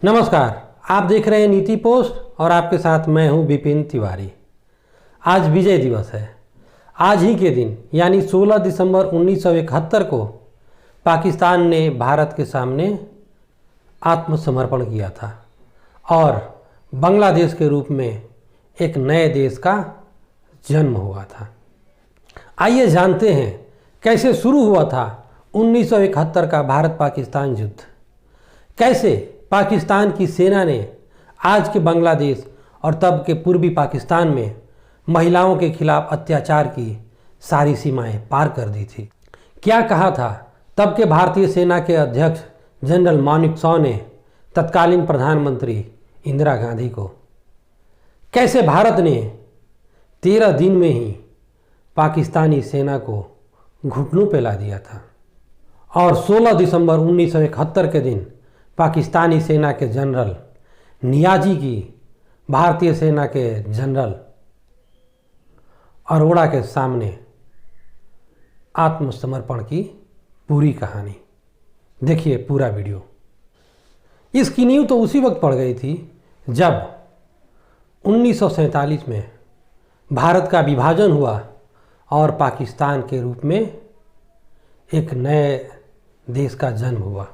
नमस्कार, आप देख रहे हैं नीति पोस्ट और आपके साथ मैं हूं विपिन तिवारी। आज विजय दिवस है। आज ही के दिन यानी 16 दिसंबर 1971 को पाकिस्तान ने भारत के सामने आत्मसमर्पण किया था और बांग्लादेश के रूप में एक नए देश का जन्म हुआ था। आइए जानते हैं कैसे शुरू हुआ था 1971 का भारत पाकिस्तान युद्ध। कैसे पाकिस्तान की सेना ने आज के बांग्लादेश और तब के पूर्वी पाकिस्तान में महिलाओं के खिलाफ अत्याचार की सारी सीमाएं पार कर दी थी। क्या कहा था तब के भारतीय सेना के अध्यक्ष जनरल मानेकशॉ ने तत्कालीन प्रधानमंत्री इंदिरा गांधी को। कैसे भारत ने 13 दिन में ही पाकिस्तानी सेना को घुटनों पे ला दिया था और 16 दिसंबर 1971 के दिन पाकिस्तानी सेना के जनरल नियाजी की भारतीय सेना के जनरल अरोड़ा के सामने आत्मसमर्पण की पूरी कहानी देखिए। पूरा वीडियो। इसकी नींव तो उसी वक्त पड़ गई थी जब 1947 में भारत का विभाजन हुआ और पाकिस्तान के रूप में एक नए देश का जन्म हुआ।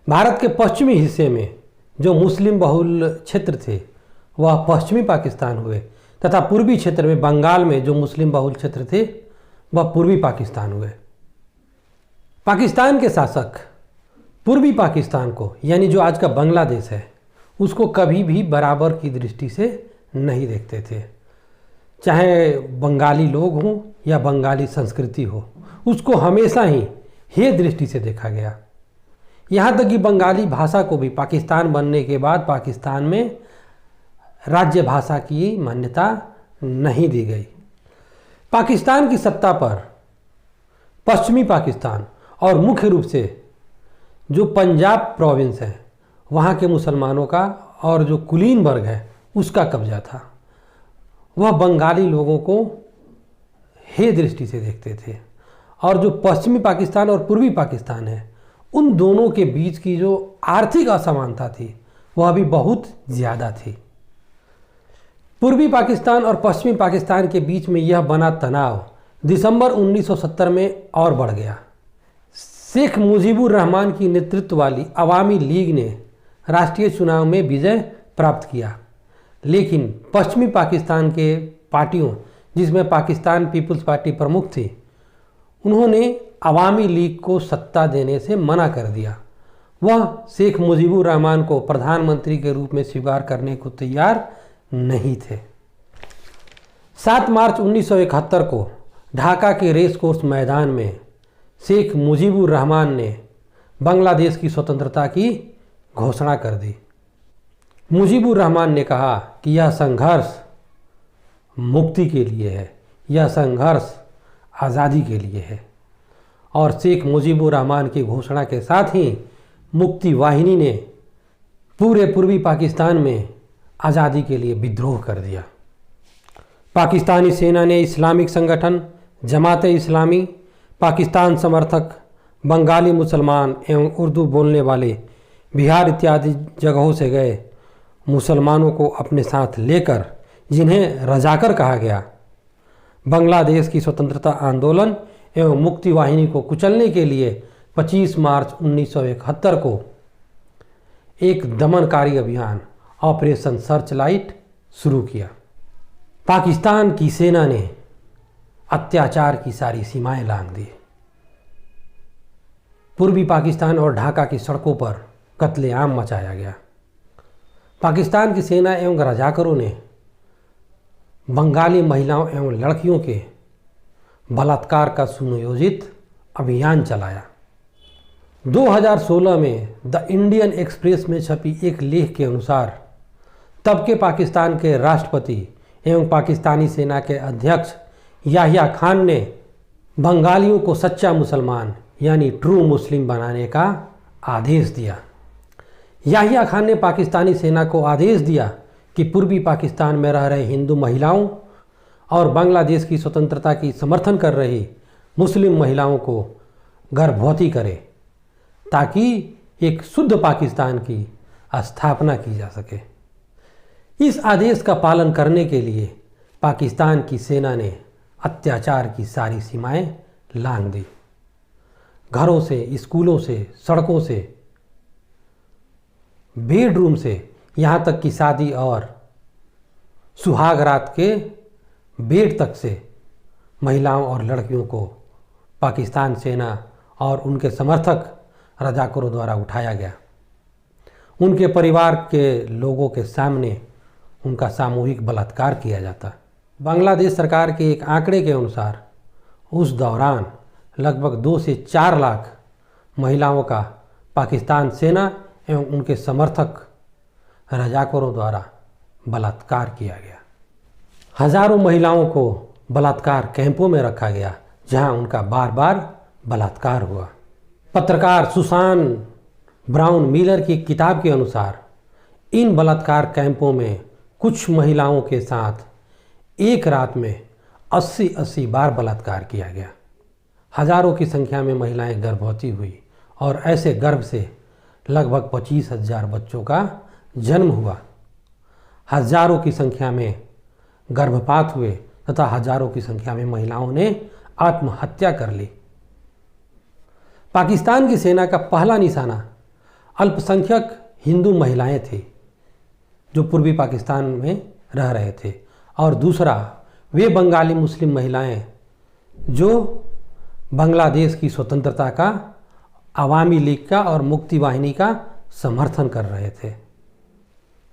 भारत के पश्चिमी हिस्से में जो मुस्लिम बहुल क्षेत्र थे वह पश्चिमी पाकिस्तान हुए तथा पूर्वी क्षेत्र में बंगाल में जो मुस्लिम बहुल क्षेत्र थे वह पूर्वी पाकिस्तान हुए। पाकिस्तान के शासक पूर्वी पाकिस्तान को यानी जो आज का बांग्लादेश है उसको कभी भी बराबर की दृष्टि से नहीं देखते थे। चाहे बंगाली लोग हों या बंगाली संस्कृति हो, उसको हमेशा ही हे दृष्टि से देखा गया। यहाँ तक कि बंगाली भाषा को भी पाकिस्तान बनने के बाद पाकिस्तान में राज्य भाषा की मान्यता नहीं दी गई। पाकिस्तान की सत्ता पर पश्चिमी पाकिस्तान और मुख्य रूप से जो पंजाब प्रोविंस है वहाँ के मुसलमानों का और जो कुलीन वर्ग है उसका कब्जा था। वह बंगाली लोगों को हे दृष्टि से देखते थे और जो पश्चिमी पाकिस्तान और पूर्वी पाकिस्तान है उन दोनों के बीच की जो आर्थिक असमानता थी वह भी बहुत ज़्यादा थी। पूर्वी पाकिस्तान और पश्चिमी पाकिस्तान के बीच में यह बना तनाव दिसंबर 1970 में और बढ़ गया। शेख मुजीबुर रहमान की नेतृत्व वाली अवामी लीग ने राष्ट्रीय चुनाव में विजय प्राप्त किया, लेकिन पश्चिमी पाकिस्तान के पार्टियों जिसमें पाकिस्तान पीपुल्स पार्टी प्रमुख थी उन्होंने अवामी लीग को सत्ता देने से मना कर दिया। वह शेख मुजीबुर रहमान को प्रधानमंत्री के रूप में स्वीकार करने को तैयार नहीं थे। 7 मार्च 1971 को ढाका के रेस कोर्स मैदान में शेख मुजीबुर रहमान ने बांग्लादेश की स्वतंत्रता की घोषणा कर दी। मुजीबुर रहमान ने कहा कि यह संघर्ष मुक्ति के लिए है, यह संघर्ष आज़ादी के लिए है। और शेख मुजीबुर रहमान की घोषणा के साथ ही मुक्ति वाहिनी ने पूरे पूर्वी पाकिस्तान में आज़ादी के लिए विद्रोह कर दिया। पाकिस्तानी सेना ने इस्लामिक संगठन जमात इस्लामी, पाकिस्तान समर्थक, बंगाली मुसलमान एवं उर्दू बोलने वाले बिहार इत्यादि जगहों से गए मुसलमानों को अपने साथ लेकर, जिन्हें रजाकर कहा गया, बांग्लादेश की स्वतंत्रता आंदोलन एवं मुक्ति वाहिनी को कुचलने के लिए 25 मार्च 1971 को एक दमनकारी अभियान ऑपरेशन सर्चलाइट शुरू किया। पाकिस्तान की सेना ने अत्याचार की सारी सीमाएं लांघ दी। पूर्वी पाकिस्तान और ढाका की सड़कों पर कत्लेआम मचाया गया। पाकिस्तान की सेना एवं रजाकरों ने बंगाली महिलाओं एवं लड़कियों के बलात्कार का सुनियोजित अभियान चलाया। 2016 में द इंडियन एक्सप्रेस में छपी एक लेख के अनुसार तब के पाकिस्तान के राष्ट्रपति एवं पाकिस्तानी सेना के अध्यक्ष याहिया खान ने बंगालियों को सच्चा मुसलमान यानी ट्रू मुस्लिम बनाने का आदेश दिया। याहिया खान ने पाकिस्तानी सेना को आदेश दिया कि पूर्वी पाकिस्तान में रह रहे हिंदू महिलाओं और बांग्लादेश की स्वतंत्रता की समर्थन कर रही मुस्लिम महिलाओं को गर्भवती करे ताकि एक शुद्ध पाकिस्तान की स्थापना की जा सके। इस आदेश का पालन करने के लिए पाकिस्तान की सेना ने अत्याचार की सारी सीमाएं लांघ दी। घरों से, स्कूलों से, सड़कों से, बेडरूम से, यहाँ तक कि शादी और सुहाग रात के बेड तक से महिलाओं और लड़कियों को पाकिस्तान सेना और उनके समर्थक रजाकारों द्वारा उठाया गया। उनके परिवार के लोगों के सामने उनका सामूहिक बलात्कार किया जाता। बांग्लादेश सरकार के एक आंकड़े के अनुसार उस दौरान लगभग 2 से 4 लाख महिलाओं का पाकिस्तान सेना एवं उनके समर्थक रजाकारों द्वारा बलात्कार किया गया। हजारों महिलाओं को बलात्कार कैंपों में रखा गया, जहां उनका बार बार बलात्कार हुआ। पत्रकार सुसान ब्राउन मिलर की किताब के अनुसार इन बलात्कार कैंपों में कुछ महिलाओं के साथ एक रात में 80 बार बलात्कार किया गया। हजारों की संख्या में महिलाएं गर्भवती हुई और ऐसे गर्भ से लगभग 25,000 बच्चों का जन्म हुआ। हजारों की संख्या में गर्भपात हुए तथा हजारों की संख्या में महिलाओं ने आत्महत्या कर ली। पाकिस्तान की सेना का पहला निशाना अल्पसंख्यक हिंदू महिलाएं थी जो पूर्वी पाकिस्तान में रह रहे थे, और दूसरा वे बंगाली मुस्लिम महिलाएं जो बांग्लादेश की स्वतंत्रता का, अवामी लीग का और मुक्ति वाहिनी का समर्थन कर रहे थे।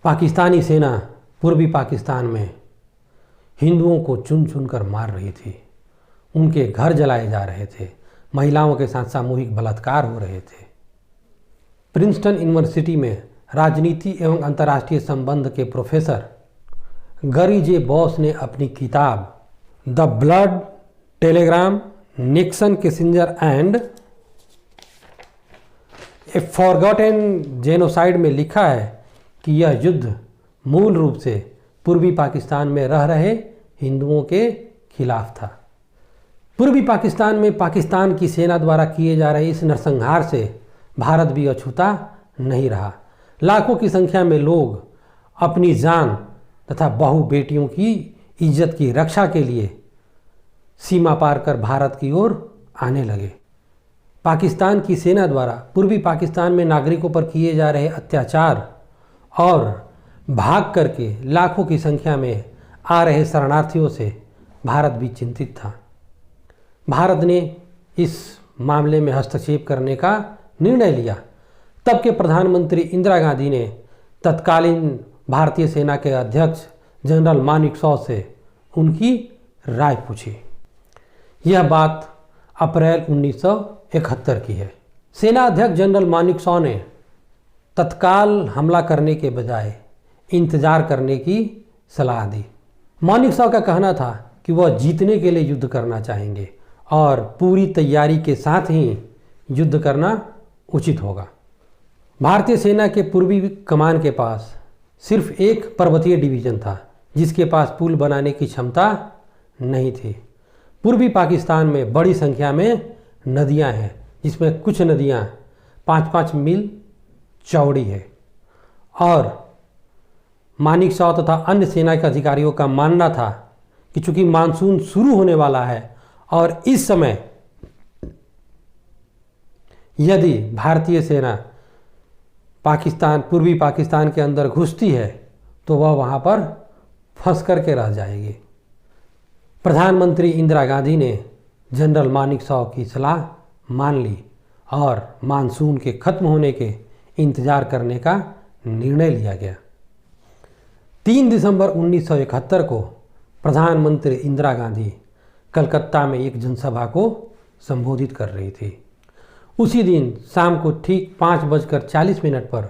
पाकिस्तानी सेना पूर्वी पाकिस्तान में हिंदुओं को चुन चुन कर मार रही थी। उनके घर जलाए जा रहे थे, महिलाओं के साथ सामूहिक बलात्कार हो रहे थे। प्रिंसटन यूनिवर्सिटी में राजनीति एवं अंतर्राष्ट्रीय संबंध के प्रोफेसर गरी जे बॉस ने अपनी किताब the blood Telegram, Nixon, Kissinger and A forgotten genocide में लिखा है कि यह युद्ध मूल रूप से पूर्वी पाकिस्तान में रह रहे हिंदुओं के खिलाफ था। पूर्वी पाकिस्तान में पाकिस्तान की सेना द्वारा किए जा रहे इस नरसंहार से भारत भी अछूता नहीं रहा। लाखों की संख्या में लोग अपनी जान तथा बहु बेटियों की इज्जत की रक्षा के लिए सीमा पार कर भारत की ओर आने लगे। पाकिस्तान की सेना द्वारा पूर्वी पाकिस्तान में नागरिकों पर किए जा रहे अत्याचार और भाग करके लाखों की संख्या में आ रहे शरणार्थियों से भारत भी चिंतित था। भारत ने इस मामले में हस्तक्षेप करने का निर्णय लिया। तब के प्रधानमंत्री इंदिरा गांधी ने तत्कालीन भारतीय सेना के अध्यक्ष जनरल मानेकशॉ से उनकी राय पूछी। यह बात अप्रैल 1971 की है। सेना अध्यक्ष जनरल मानेकशॉ ने तत्काल हमला करने के बजाय इंतजार करने की सलाह दी। मानेकशॉ का कहना था कि वह जीतने के लिए युद्ध करना चाहेंगे और पूरी तैयारी के साथ ही युद्ध करना उचित होगा। भारतीय सेना के पूर्वी कमान के पास सिर्फ एक पर्वतीय डिवीजन था जिसके पास पुल बनाने की क्षमता नहीं थी। पूर्वी पाकिस्तान में बड़ी संख्या में नदियां हैं, जिसमें कुछ नदियां 5-5 मील चौड़ी है, और मानेकशॉ तथा अन्य सेना के अधिकारियों का मानना था कि चूंकि मानसून शुरू होने वाला है और इस समय यदि भारतीय सेना पूर्वी पाकिस्तान के अंदर घुसती है तो वह वहाँ पर फंस करके रह जाएगी। प्रधानमंत्री इंदिरा गांधी ने जनरल मानेकशॉ की सलाह मान ली और मानसून के खत्म होने के इंतजार करने का निर्णय लिया गया। 3 दिसंबर 1971 को प्रधानमंत्री इंदिरा गांधी कलकत्ता में एक जनसभा को संबोधित कर रही थी। उसी दिन शाम को ठीक 5:40 पर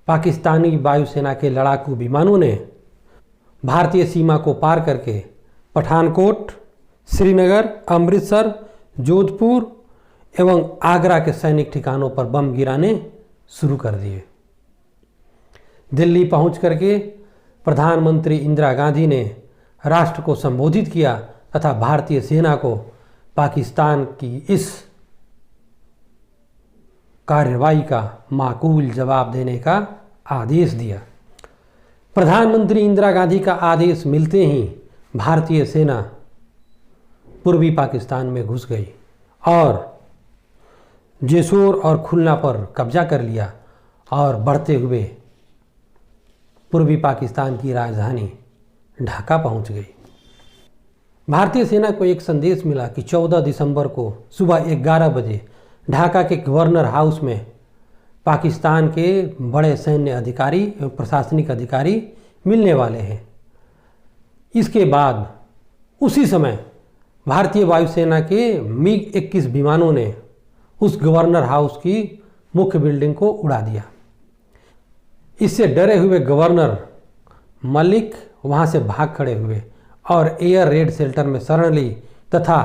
पाकिस्तानी वायुसेना के लड़ाकू विमानों ने भारतीय सीमा को पार करके पठानकोट, श्रीनगर, अमृतसर, जोधपुर एवं आगरा के सैनिक ठिकानों पर बम गिराने शुरू कर दिए। दिल्ली पहुंच करके प्रधानमंत्री इंदिरा गांधी ने राष्ट्र को संबोधित किया तथा भारतीय सेना को पाकिस्तान की इस कार्रवाई का माकूल जवाब देने का आदेश दिया। प्रधानमंत्री इंदिरा गांधी का आदेश मिलते ही भारतीय सेना पूर्वी पाकिस्तान में घुस गई और जेसोर और खुलना पर कब्जा कर लिया और बढ़ते हुए पूर्वी पाकिस्तान की राजधानी ढाका पहुंच गई। भारतीय सेना को एक संदेश मिला कि 14 दिसंबर को सुबह 11 बजे ढाका के गवर्नर हाउस में पाकिस्तान के बड़े सैन्य अधिकारी एवं प्रशासनिक अधिकारी मिलने वाले हैं। इसके बाद उसी समय भारतीय वायुसेना के MiG-21 विमानों ने उस गवर्नर हाउस की मुख्य बिल्डिंग को उड़ा दिया। इससे डरे हुए गवर्नर मलिक वहां से भाग खड़े हुए और एयर रेड शेल्टर में शरण ली तथा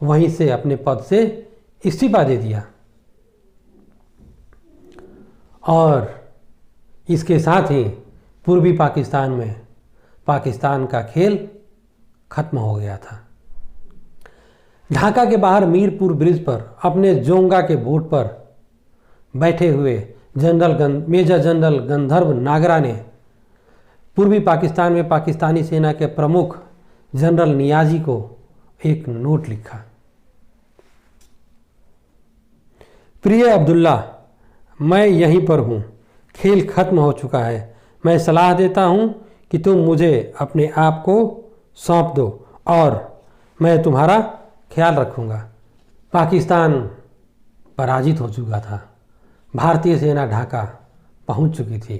वहीं से अपने पद से इस्तीफा दे दिया। और इसके साथ ही पूर्वी पाकिस्तान में पाकिस्तान का खेल खत्म हो गया था। ढाका के बाहर मीरपुर ब्रिज पर अपने जोंगा के बोट पर बैठे हुए मेजर जनरल गंधर्व नागरा ने पूर्वी पाकिस्तान में पाकिस्तानी सेना के प्रमुख जनरल नियाजी को एक नोट लिखा। प्रिय अब्दुल्ला, मैं यहीं पर हूँ, खेल खत्म हो चुका है। मैं सलाह देता हूँ कि तुम मुझे अपने आप को सौंप दो और मैं तुम्हारा ख्याल रखूँगा। पाकिस्तान पराजित हो चुका था। भारतीय सेना ढाका पहुँच चुकी थी।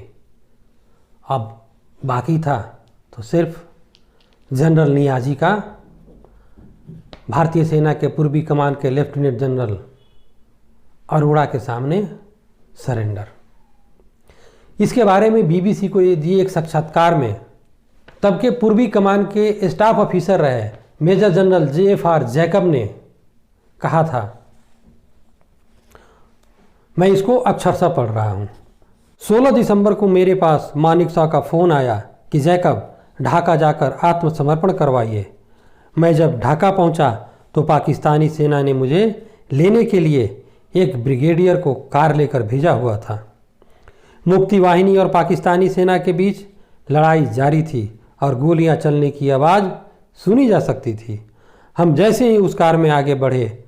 अब बाकी था तो सिर्फ जनरल नियाजी का भारतीय सेना के पूर्वी कमान के लेफ्टिनेंट जनरल अरोड़ा के सामने सरेंडर। इसके बारे में बीबीसी को दिए एक साक्षात्कार में तब के पूर्वी कमान के स्टाफ ऑफिसर रहे मेजर जनरल JFR जैकब ने कहा था, मैं इसको अक्षरशः पढ़ रहा हूँ। 16 दिसंबर को मेरे पास मानेकशॉ का फ़ोन आया कि जैकब ढाका जाकर आत्मसमर्पण करवाइए। मैं जब ढाका पहुंचा तो पाकिस्तानी सेना ने मुझे लेने के लिए एक ब्रिगेडियर को कार लेकर भेजा हुआ था। मुक्ति वाहिनी और पाकिस्तानी सेना के बीच लड़ाई जारी थी और गोलियां चलने की आवाज़ सुनी जा सकती थी। हम जैसे ही उस कार में आगे बढ़े,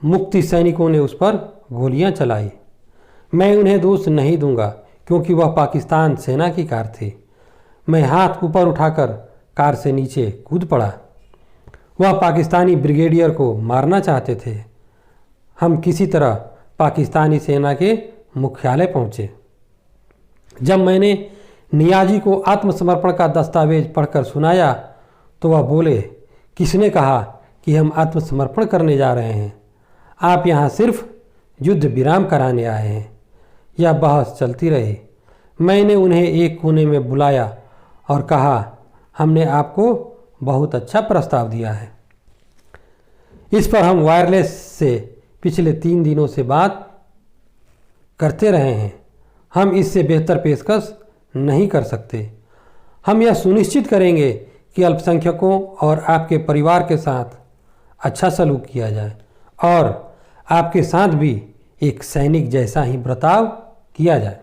मुक्ति सैनिकों ने उस पर गोलियां चलाई। मैं उन्हें दोष नहीं दूंगा क्योंकि वह पाकिस्तान सेना की कार थी। मैं हाथ ऊपर उठाकर कार से नीचे कूद पड़ा। वह पाकिस्तानी ब्रिगेडियर को मारना चाहते थे। हम किसी तरह पाकिस्तानी सेना के मुख्यालय पहुंचे। जब मैंने नियाजी को आत्मसमर्पण का दस्तावेज पढ़कर सुनाया तो वह बोले, किसने कहा कि हम आत्मसमर्पण करने जा रहे हैं? आप यहाँ सिर्फ युद्ध विराम कराने आए हैं। यह बहस चलती रही। मैंने उन्हें एक कोने में बुलाया और कहा, हमने आपको बहुत अच्छा प्रस्ताव दिया है। इस पर हम वायरलेस से पिछले 3 दिनों से बात करते रहे हैं। हम इससे बेहतर पेशकश नहीं कर सकते। हम यह सुनिश्चित करेंगे कि अल्पसंख्यकों और आपके परिवार के साथ अच्छा सलूक किया जाए और आपके साथ भी एक सैनिक जैसा ही बर्ताव किया जाए।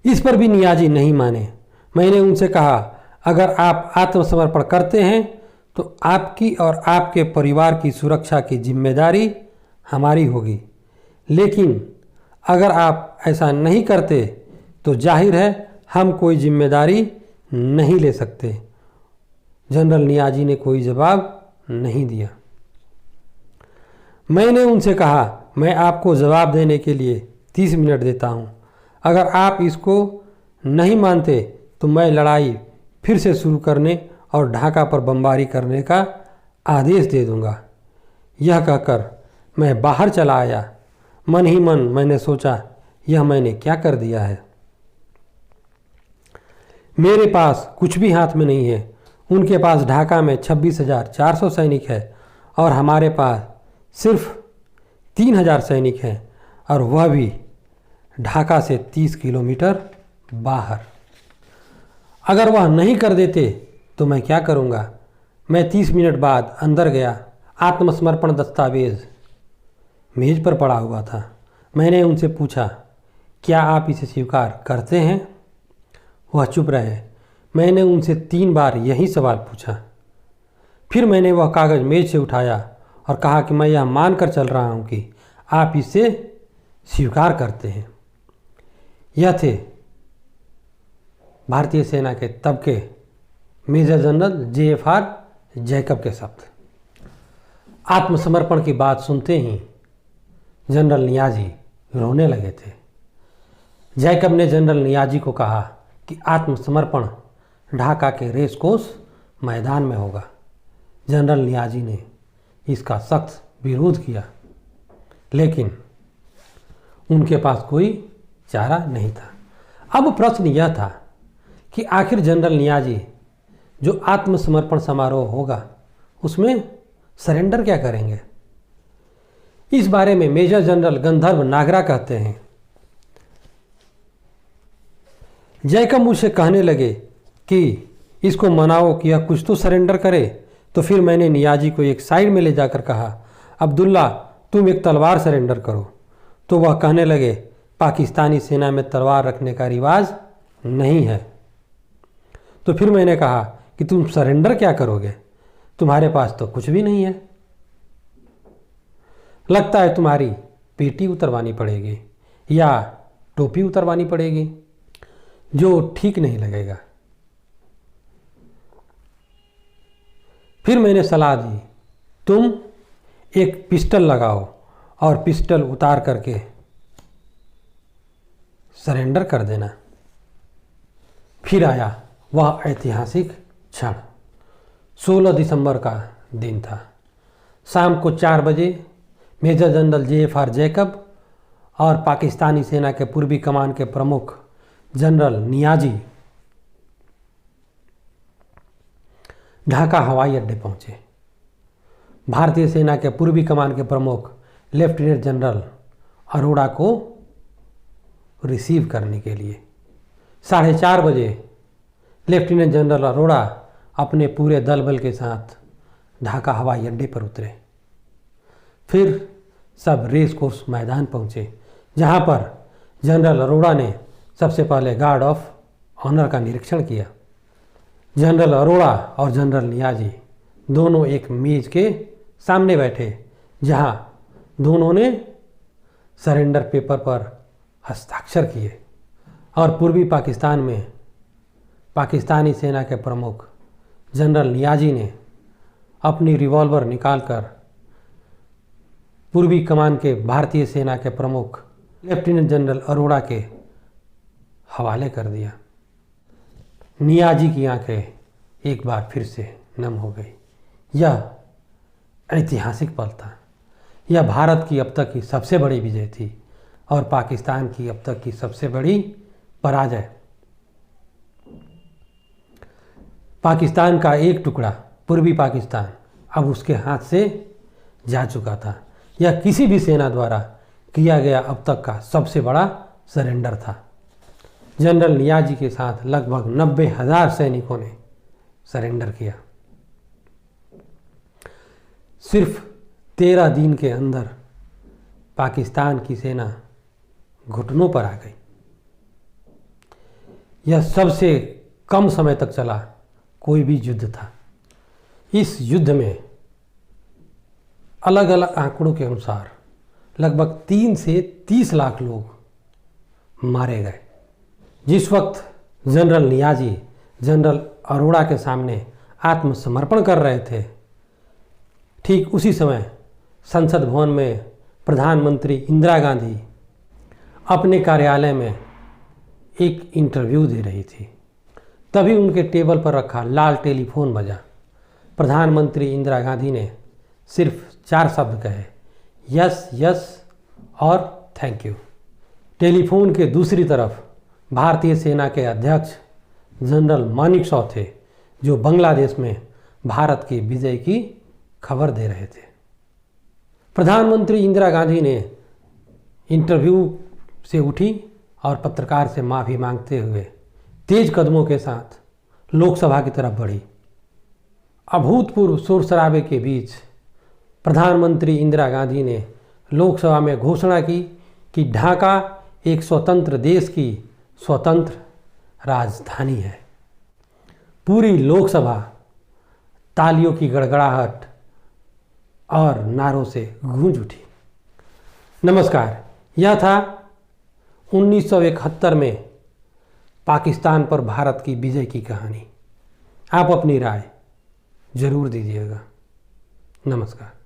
इस पर भी नियाजी नहीं माने। मैंने उनसे कहा, अगर आप आत्मसमर्पण करते हैं तो आपकी और आपके परिवार की सुरक्षा की जिम्मेदारी हमारी होगी, लेकिन अगर आप ऐसा नहीं करते तो जाहिर है हम कोई जिम्मेदारी नहीं ले सकते। जनरल नियाजी ने कोई जवाब नहीं दिया। मैंने उनसे कहा, मैं आपको जवाब देने के लिए 30 मिनट देता हूँ। अगर आप इसको नहीं मानते तो मैं लड़ाई फिर से शुरू करने और ढाका पर बमबारी करने का आदेश दे दूंगा। यह कहकर मैं बाहर चला आया। मन ही मन मैंने सोचा, यह मैंने क्या कर दिया है। मेरे पास कुछ भी हाथ में नहीं है। उनके पास ढाका में 26,400 सैनिक है और हमारे पास सिर्फ 3,000 सैनिक हैं, और वह भी ढाका से 30 किलोमीटर बाहर। अगर वह नहीं कर देते तो मैं क्या करूँगा। मैं 30 मिनट बाद अंदर गया। आत्मसमर्पण दस्तावेज मेज पर पड़ा हुआ था। मैंने उनसे पूछा, क्या आप इसे स्वीकार करते हैं? वह चुप रहे। मैंने उनसे 3 बार यही सवाल पूछा। फिर मैंने वह कागज़ मेज से उठाया और कहा कि मैं यह मानकर चल रहा हूँ कि आप इसे स्वीकार करते हैं। यह थे भारतीय सेना के तब के मेजर जनरल JFR जैकब के शब्द। आत्मसमर्पण की बात सुनते ही जनरल नियाज़ी रोने लगे थे। जैकब ने जनरल नियाज़ी को कहा कि आत्मसमर्पण ढाका के रेस कोर्स मैदान में होगा। जनरल नियाज़ी ने इसका सख्त विरोध किया, लेकिन उनके पास कोई चारा नहीं था। अब प्रश्न यह था कि आखिर जनरल नियाज़ी जो आत्मसमर्पण समारोह होगा उसमें सरेंडर क्या करेंगे? इस बारे में मेजर जनरल गंधर्व नागरा कहते हैं, जैकब मुझसे कहने लगे कि इसको मनाओ कि यह कुछ तो सरेंडर करे। तो फिर मैंने नियाज़ी को एक साइड में ले जाकर कहा, अब्दुल्ला तुम एक तलवार सरेंडर करो। तो वह कहने लगे, पाकिस्तानी सेना में तलवार रखने का रिवाज नहीं है। तो फिर मैंने कहा कि तुम सरेंडर क्या करोगे? तुम्हारे पास तो कुछ भी नहीं है। लगता है तुम्हारी पेटी उतरवानी पड़ेगी या टोपी उतरवानी पड़ेगी, जो ठीक नहीं लगेगा। फिर मैंने सलाह दी, तुम एक पिस्टल लगाओ और पिस्टल उतार करके सरेंडर कर देना। फिर आया वह ऐतिहासिक क्षण। 16 दिसंबर का दिन था। शाम को 4 बजे मेजर जनरल JFR जैकब और पाकिस्तानी सेना के पूर्वी कमान के प्रमुख जनरल नियाज़ी ढाका हवाई अड्डे पहुंचे। भारतीय सेना के पूर्वी कमान के प्रमुख लेफ्टिनेंट जनरल अरोड़ा को रिसीव करने के लिए 4:30 बजे लेफ्टिनेंट जनरल अरोड़ा अपने पूरे दल बल के साथ ढाका हवाई अड्डे पर उतरे। फिर सब रेस कोर्स मैदान पहुंचे, जहां पर जनरल अरोड़ा ने सबसे पहले गार्ड ऑफ ऑनर का निरीक्षण किया। जनरल अरोड़ा और जनरल नियाज़ी दोनों एक मेज के सामने बैठे, जहां दोनों ने सरेंडर पेपर पर हस्ताक्षर किए और पूर्वी पाकिस्तान में पाकिस्तानी सेना के प्रमुख जनरल नियाज़ी ने अपनी रिवॉल्वर निकालकर पूर्वी कमान के भारतीय सेना के प्रमुख लेफ्टिनेंट जनरल अरोड़ा के हवाले कर दिया। नियाज़ी की आंखें एक बार फिर से नम हो गई। यह ऐतिहासिक पल था। यह भारत की अब तक की सबसे बड़ी विजय थी और पाकिस्तान की अब तक की सबसे बड़ी पराजय। पाकिस्तान का एक टुकड़ा पूर्वी पाकिस्तान अब उसके हाथ से जा चुका था। यह किसी भी सेना द्वारा किया गया अब तक का सबसे बड़ा सरेंडर था। जनरल नियाज़ी के साथ लगभग 90,000 सैनिकों ने सरेंडर किया। सिर्फ 13 दिन के अंदर पाकिस्तान की सेना घुटनों पर आ गई। यह सबसे कम समय तक चला कोई भी युद्ध था। इस युद्ध में अलग अलग आंकड़ों के अनुसार लगभग 3 से 30 लाख लोग मारे गए। जिस वक्त जनरल नियाज़ी जनरल अरोड़ा के सामने आत्मसमर्पण कर रहे थे, ठीक उसी समय संसद भवन में प्रधानमंत्री इंदिरा गांधी अपने कार्यालय में एक इंटरव्यू दे रही थी। तभी उनके टेबल पर रखा लाल टेलीफोन बजा। प्रधानमंत्री इंदिरा गांधी ने सिर्फ 4 शब्द कहे, यस यस और थैंक यू। टेलीफोन के दूसरी तरफ भारतीय सेना के अध्यक्ष जनरल मानेकशॉ थे, जो बांग्लादेश में भारत की विजय की खबर दे रहे थे। प्रधानमंत्री इंदिरा गांधी ने इंटरव्यू से उठी और पत्रकार से माफ़ी मांगते हुए तेज कदमों के साथ लोकसभा की तरफ बढ़ी। अभूतपूर्व शोर शराबे के बीच प्रधानमंत्री इंदिरा गांधी ने लोकसभा में घोषणा की कि ढाका एक स्वतंत्र देश की स्वतंत्र राजधानी है। पूरी लोकसभा तालियों की गड़गड़ाहट और नारों से गूंज उठी। नमस्कार, यह था 1971 में पाकिस्तान पर भारत की विजय की कहानी। आप अपनी राय जरूर दीजिएगा। नमस्कार।